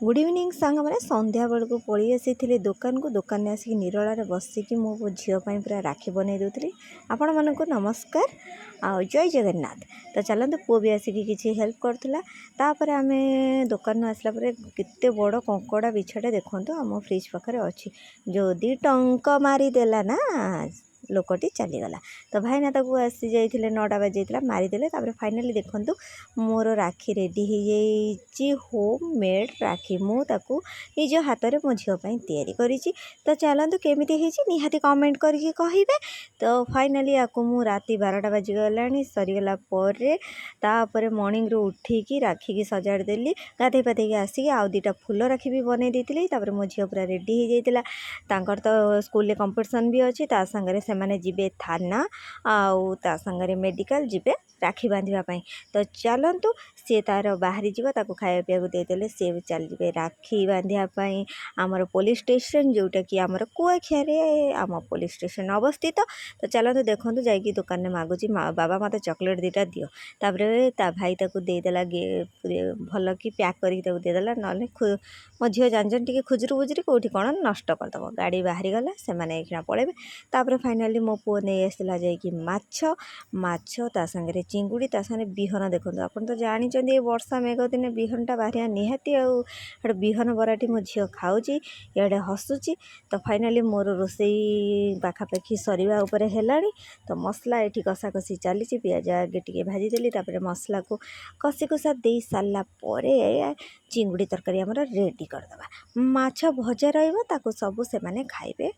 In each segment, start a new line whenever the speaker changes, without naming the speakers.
Good evening सांग मैंने संध्या बेलू पलि आसी दुकान को दुकान में आसिक निराल बसिकी मो झीपाई पूरा राखी बनई दूसरी। आपण मन को नमस्कार आ जय जगन्नाथ। तो चलते पुओ भी आसिक किसी हेल्प करतापर आम दुकान आसला केते बड़ कंकड़ा बिछाटे देखो आम फ्रिज पाखे अच्छी जो दी टंक मारिदेला ना लोकटी चलीगला। तो भाईना ताकू आसी जाइए 9टा बाजी मारिदेले। फाइनाली देखूँ मोर राखी रेडी हो होम मेड राखी मुझे निज हाथ में मो झीपाई तैयारी करी। तो चलतु केमी निहाती कमेंट करके कहे। तो फाइनाली आपको मु राति 12टा बाजिगला सरीगला तापर मॉर्निंग रू उठिकी राखी की सजाड़ देली। गाधे पाधे आसिक आउ 2टा फूल राखी भी बनई देती। वो झील पूरा रेडी हो जाता। तो स्कूल कंपटीशन भी अच्छी सांगे से माने जीवे थाना आउ ता संगे मेडिकल जीवे राखी बांधापी। तो चलतु सी तार बाहरी जीव ताको खाया पीया देदेले सी चलिए राखी बांधापी आमर पुलिस स्टेशन जोटा कि आमर कुआखियारे आम पुलिस स्टेशन अवस्थित। तो चलतु देखो जाकि दुकान में मागुची बाबा मत चॉकलेट 2टा दियो। तापर ता भाई ताको देदेला भल कि पैक करके देदेला ना मो झील जान टी खुजुरी बुजुरी कौटी कौन नष्ट करदेव। गाड़ी बाहरी गला से पलैबे। तापर फाइनाली मो पुओ नहीं आसला जाकि माछ ता संगे चिंगुड़ी ता संगे बिहन। देखो आप तो जानते वर्षा मेघ दिन बिहनटा बाहर निहाती आड़े बिहन बराटी मो झील खाऊँगी इे हसुची। तो फाइनाली मोर रोसई पाखापाखि सरीवा उपरे हेलाणी। तो मसला ये कषा कषि चली पियाज आगे टे भाजीदेली तापर मसला को कषि कुषा दे सारा चिंगुड़ी तरकारी आमर रेडी करदे। माछ भजा रही सबू से माने खाइबे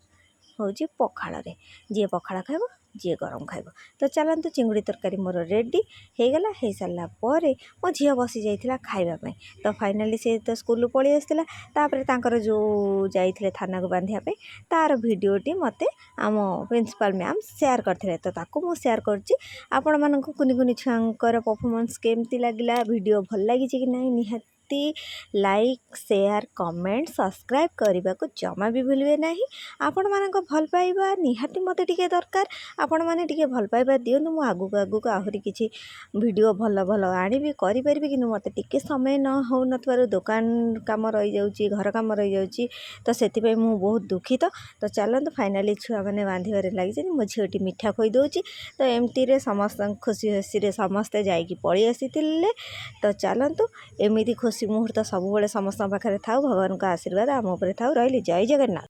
हूँ पखाल जी पखाल खाइब जी गरम खाइब। तो चलतु चिंगुड़ी तरकारी मोर रेडी होगला। हो सारा मो झील बसी जाइए खाइबापी। तो फाइनाली से तो स्कूल पलि आसापर जो जाइए थाना को बांधापी तार भिडटी मत आम प्रिंसिपल मैम सेयार करते। तो ताकू मु सेयार करची आपण मानक कुनी कुनी छुआंकर परफॉर्मेंस केमती लगिला वीडियो भल लगी कि नहीं निहाती लाइक शेयर कमेंट सब्सक्राइब करने को जमा भी भूलिए ना। आपण मानक भल पाइबा निहाती मत टिके दरकार। आपण माने टिके भल पाइबा दियनु मु आगु आगु आहरी किछि वीडियो भल भल आनिबी करि परिबी कि मत टिके समय न हो नथवार दुकान काम रही जाउची घर काम रही जाउची। तो सेति पई मु बहुत दुखित। तो चलंतु फाइनाली छुआ माने बांधिबारे लागि जे मो झियोटी मिठा खोई दउची। तो एमती रे समस्त खुशी खुशी रे समस्ते जाइकी पळि आसीतिले। तो चलंतु एमिति खुशी मुहूर्त सब बेले समस्त पाखरे थाउ। भगवान का आशीर्वाद आम उपरे थाउ। रहिली जय जगन्नाथ।